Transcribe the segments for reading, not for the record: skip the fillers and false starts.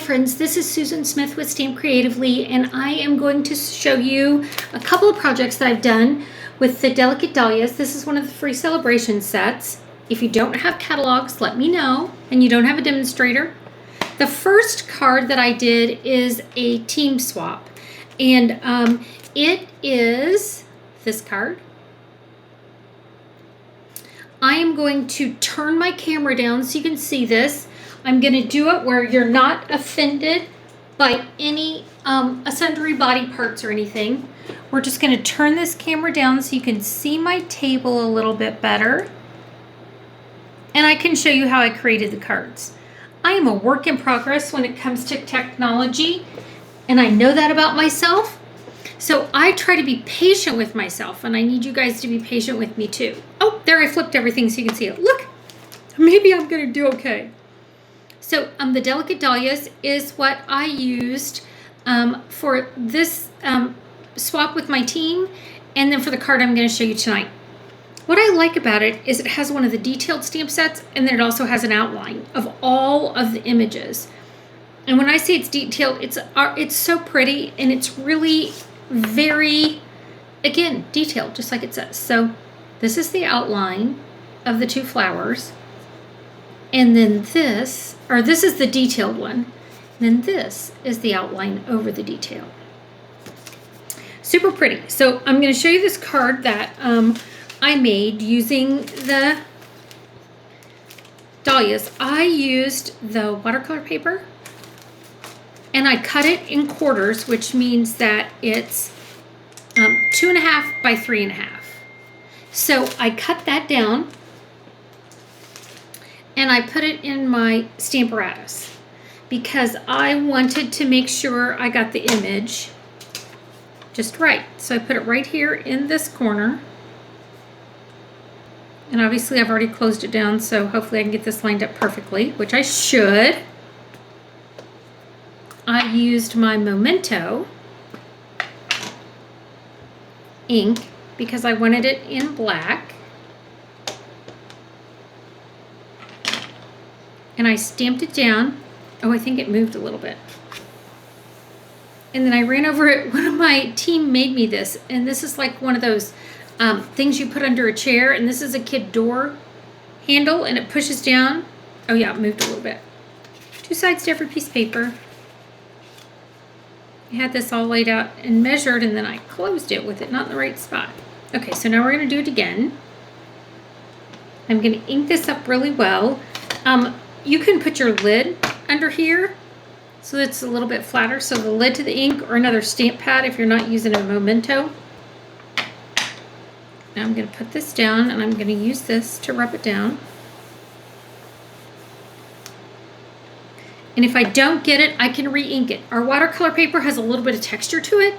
friends, this is Susan Smith with Stamp Creatively, and I am going to show you a couple of projects that I've done with the Delicate Dahlias. This is one of the free celebration sets. If you don't have catalogs, let me know, and you don't have a demonstrator. The first card that I did is a team swap, and it is this card. I am going to turn my camera down so you can see this. I'm going to do it where you're not offended by any sundry body parts or anything. We're just going to turn this camera down so you can see my table a little bit better. And I can show you how I created the cards. I am a work in progress when it comes to technology, and I know that about myself. So I try to be patient with myself, and I need you guys to be patient with me too. Oh, there, I flipped everything so you can see it. Look, maybe I'm going to do okay. So the Delicate Dahlias is what I used for this swap with my team, and then for the card I'm going to show you tonight. What I like about it is it has one of the detailed stamp sets, and then it also has an outline of all of the images. And when I say it's detailed, it's so pretty, and it's really very, again, detailed, just like it says. So this is the outline of the two flowers. And then this is the detailed one. And then this is the outline over the detail. Super pretty. So I'm going to show you this card that I made using the Dahlias. I used the watercolor paper, and I cut it in quarters, which means that it's 2.5 by 3.5. So I cut that down, and I put it in my Stamparatus because I wanted to make sure I got the image just right. So I put it right here in this corner. And obviously I've already closed it down, so hopefully I can get this lined up perfectly, which I should. I used my Memento ink because I wanted it in black. And I stamped it down. Oh, I think it moved a little bit. And then I ran over it. One of my team made me this, and this is like one of those things you put under a chair, and this is a kid door handle, and it pushes down. Oh yeah, it moved a little bit. 2 sides to every piece of paper. I had this all laid out and measured, and then I closed it with it not in the right spot. Okay, so now we're going to do it again. I'm going to ink this up really well. You can put your lid under here so that it's a little bit flatter. So the lid to the ink, or another stamp pad if you're not using a Memento. Now I'm going to put this down, and I'm going to use this to rub it down. And if I don't get it, I can re-ink it. Our watercolor paper has a little bit of texture to it,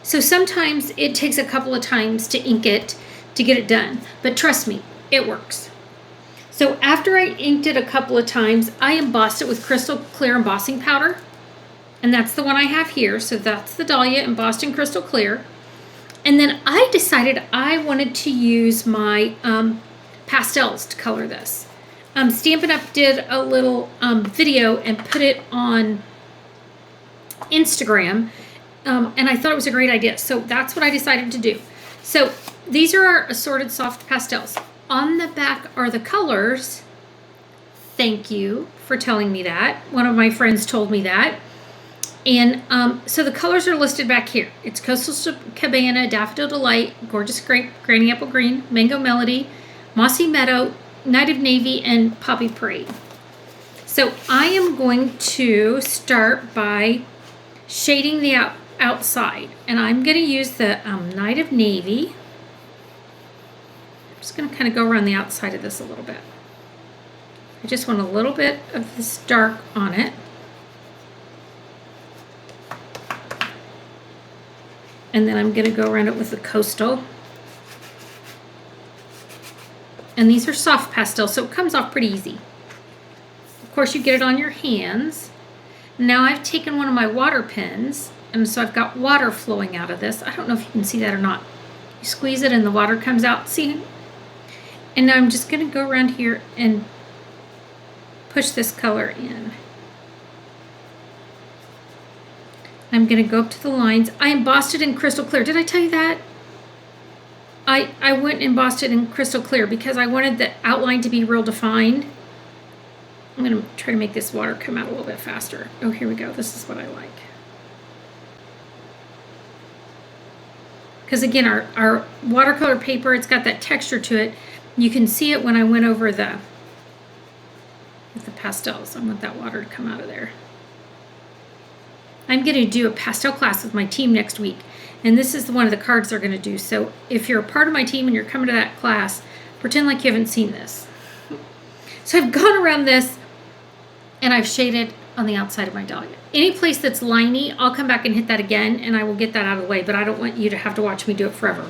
so sometimes it takes a couple of times to ink it to get it done. But trust me, it works. So after I inked it a couple of times, I embossed it with crystal clear embossing powder. And that's the one I have here. So that's the Dahlia embossed in crystal clear. And then I decided I wanted to use my pastels to color this. Stampin' Up! Did a little video and put it on Instagram. And I thought it was a great idea. So that's what I decided to do. So these are our assorted soft pastels. On the back are the colors. Thank you for telling me that. One of my friends told me that. And so the colors are listed back here. It's Coastal Cabana, Daffodil Delight, Gorgeous Grape, Granny Apple Green, Mango Melody, Mossy Meadow, Night of Navy, and Poppy Parade. So I am going to start by shading the outside. And I'm going to use the Night of Navy. I'm just going to kind of go around the outside of this a little bit. I just want a little bit of this dark on it. And then I'm going to go around it with the Coastal. And these are soft pastels, so it comes off pretty easy. Of course, you get it on your hands. Now I've taken one of my water pens, and so I've got water flowing out of this. I don't know if you can see that or not. You squeeze it and the water comes out. See? And now I'm just going to go around here and push this color in. I'm going to go up to the lines. I embossed it in crystal clear. Did I tell you that? I went and embossed it in crystal clear because I wanted the outline to be real defined. I'm going to try to make this water come out a little bit faster. Oh, here we go. This is what I like. Because again, our watercolor paper, it's got that texture to it. You can see it when I went over with the pastels. I want that water to come out of there. I'm going to do a pastel class with my team next week, and this is one of the cards they're going to do. So if you're a part of my team and you're coming to that class, pretend like you haven't seen this. So I've gone around this, and I've shaded on the outside of my dahlia. Any place that's liney, I'll come back and hit that again, and I will get that out of the way, but I don't want you to have to watch me do it forever.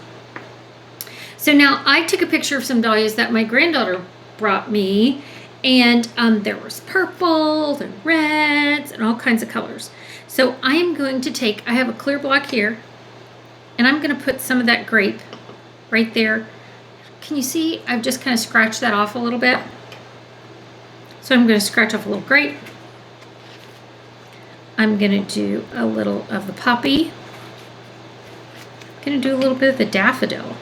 So now I took a picture of some dahlias that my granddaughter brought me, and there was purple and reds and all kinds of colors. So I am going to take, I have a clear block here, and I'm going to put some of that grape right there. Can you see? I've just kind of scratched that off a little bit. So I'm going to scratch off a little grape. I'm going to do a little of the poppy. I'm going to do a little bit of the daffodil.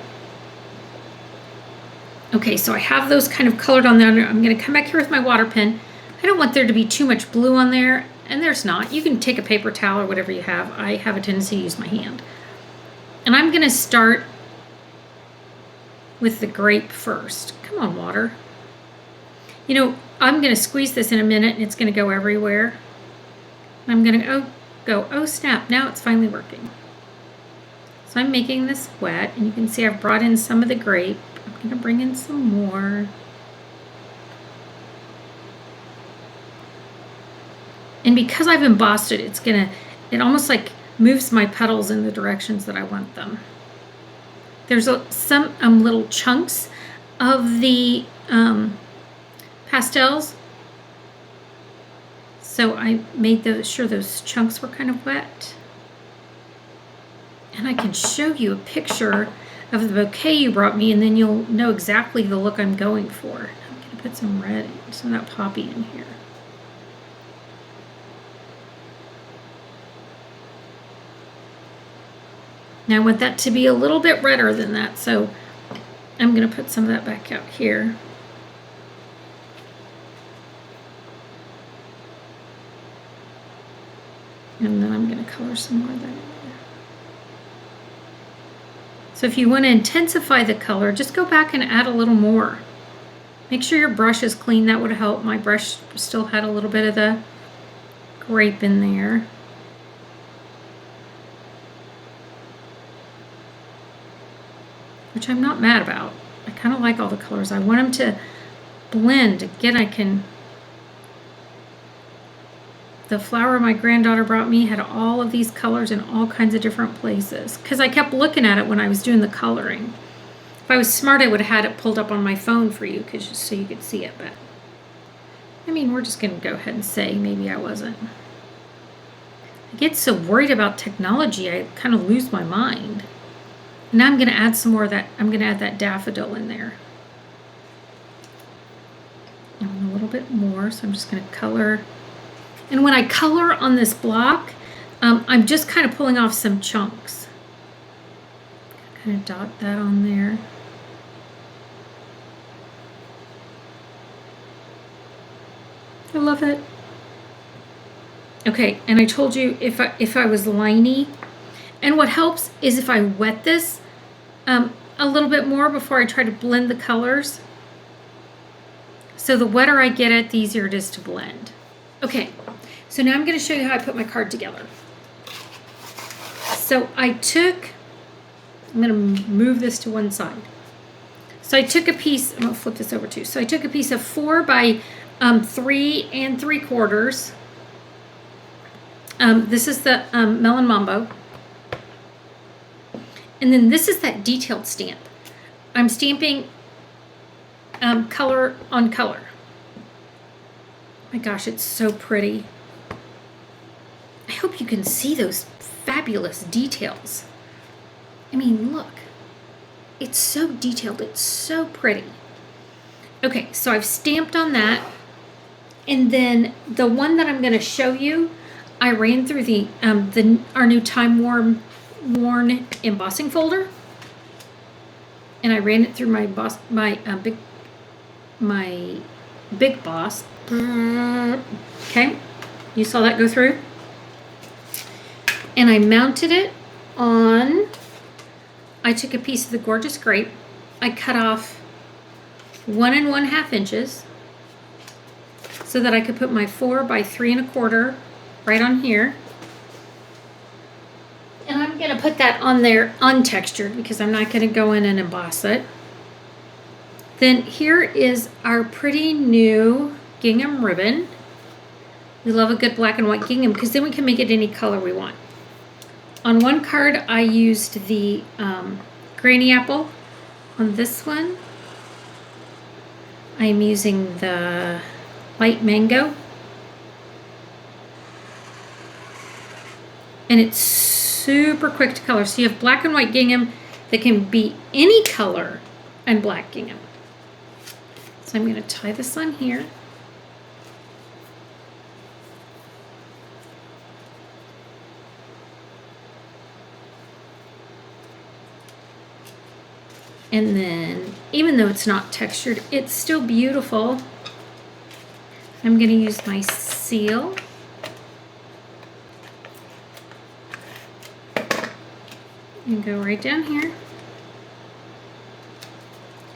Okay, so I have those kind of colored on there. I'm going to come back here with my water pen. I don't want there to be too much blue on there, and there's not. You can take a paper towel or whatever you have. I have a tendency to use my hand. And I'm going to start with the grape first. Come on, water. You know, I'm going to squeeze this in a minute, and it's going to go everywhere. I'm going to oh snap, now it's finally working. So I'm making this wet, and you can see I've brought in some of the grape. I'm going to bring in some more. And because I've embossed it, it almost like moves my petals in the directions that I want them. There's some little chunks of the pastels. So I made sure those chunks were kind of wet. And I can show you a picture of the bouquet you brought me, and then you'll know exactly the look I'm going for. I'm going to put some red, some of that poppy in here. Now I want that to be a little bit redder than that, so I'm going to put some of that back out here. And then I'm going to color some more of that in there. So if you want to intensify the color, just go back and add a little more. Make sure your brush is clean. That would help. My brush still had a little bit of the grape in there. Which I'm not mad about. I kind of like all the colors. I want them to blend. Again, the flower my granddaughter brought me had all of these colors in all kinds of different places because I kept looking at it when I was doing the coloring. If I was smart, I would have had it pulled up on my phone for you so you could see it. But I mean, we're just going to go ahead and say maybe I wasn't. I get so worried about technology, I kind of lose my mind. Now I'm going to add some more of that. I'm going to add that daffodil in there. And a little bit more, so I'm just going to color. And when I color on this block, I'm just kind of pulling off some chunks. Kind of dot that on there. I love it. Okay, and I told you if I was liney, and what helps is if I wet this a little bit more before I try to blend the colors. So the wetter I get it, the easier it is to blend. Okay, so now I'm going to show you how I put my card together. So I'm going to move this to one side. So I took a piece, I'm going to flip this over too. So I took a piece of 4 by 3 3/4. This is the Melon Mambo. And then this is that detailed stamp. I'm stamping color on color. My gosh, it's so pretty. I hope you can see those fabulous details. I mean, look. It's so detailed. It's so pretty. Okay, so I've stamped on that. And then the one that I'm going to show you, I ran through our new time worn embossing folder, and I ran it through my big boss. Okay, you saw that go through, and I mounted it on. I took a piece of the Gorgeous Grape. I cut off 1 1/2 inches so that I could put my 4 by 3 1/4 right on here. And I'm going to put that on there untextured because I'm not going to go in and emboss it. Then here is our pretty new gingham ribbon. We love a good black and white gingham because then we can make it any color we want. On one card I used the granny apple. On this one I'm using the light mango. And it's super quick to color. So you have black and white gingham that can be any color and black gingham. So I'm going to tie this on here. And then, even though it's not textured, it's still beautiful. I'm going to use my seal. And go right down here.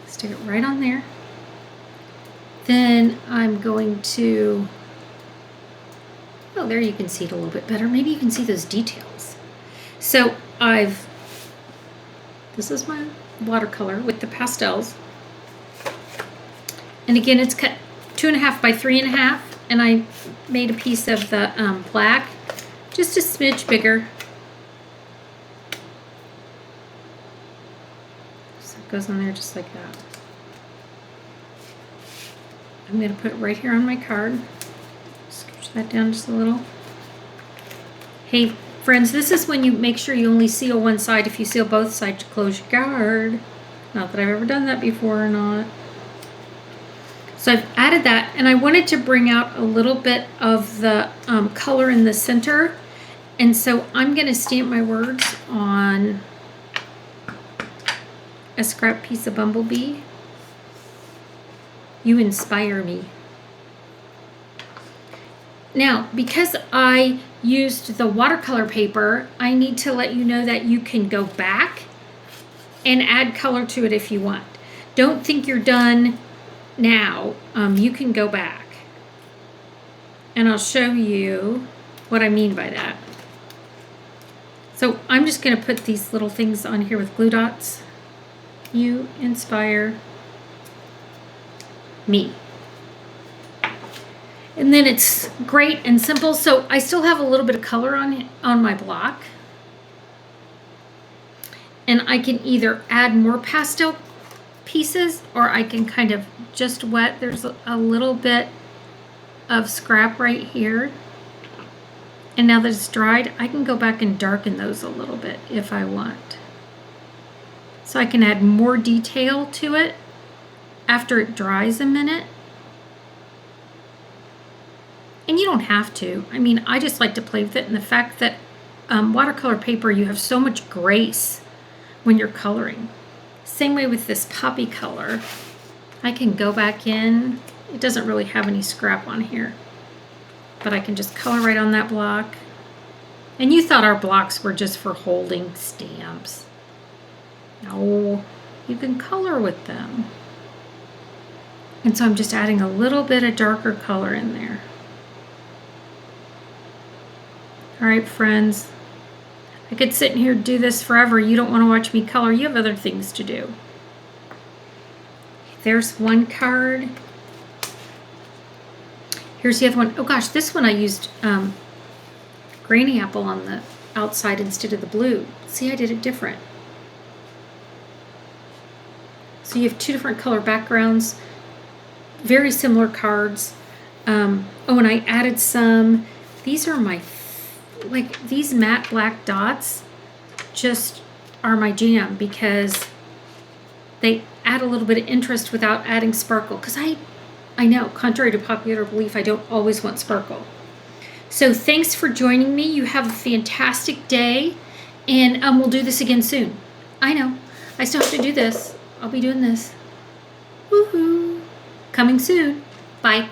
Stick it right on there. Then I'm going to, oh, there you can see it a little bit better. Maybe you can see those details. So this is my watercolor with the pastels. And again, it's cut 2 1/2 by 3 1/2. And I made a piece of the black, just a smidge bigger. So it goes on there just like that. I'm going to put it right here on my card. Scooch that down just a little. Hey, friends, this is when you make sure you only seal one side. If you seal both sides, you close your card. Not that I've ever done that before or not. So I've added that, and I wanted to bring out a little bit of the color in the center. And so I'm going to stamp my words on a scrap piece of Bumblebee. You inspire me. Now, because I used the watercolor paper, I need to let you know that you can go back and add color to it if you want. Don't think you're done now. You can go back. And I'll show you what I mean by that. So I'm just going to put these little things on here with glue dots. You inspire me. And then it's great and simple. So I still have a little bit of color on my block. And I can either add more pastel pieces or I can kind of just wet. There's a little bit of scrap right here. And now that it's dried, I can go back and darken those a little bit if I want. So I can add more detail to it after it dries a minute. And you don't have to. I mean, I just like to play with it, and the fact that watercolor paper, you have so much grace when you're coloring. Same way with this poppy color. I can go back in. It doesn't really have any scrap on here, but I can just color right on that block. And you thought our blocks were just for holding stamps. No, you can color with them. And so I'm just adding a little bit of darker color in there. All right, friends. I could sit in here and do this forever. You don't want to watch me color. You have other things to do. There's one card. Here's the other one. Oh gosh, this one I used granny apple on the outside instead of the blue. See, I did it different. So you have two different color backgrounds. Very similar cards. Oh, and I added some. These are my, like these matte black dots just are my jam because they add a little bit of interest without adding sparkle. Because I know, contrary to popular belief, I don't always want sparkle. So thanks for joining me. You have a fantastic day, and we'll do this again soon. I know. I still have to do this. I'll be doing this. Woohoo! Coming soon. Bye.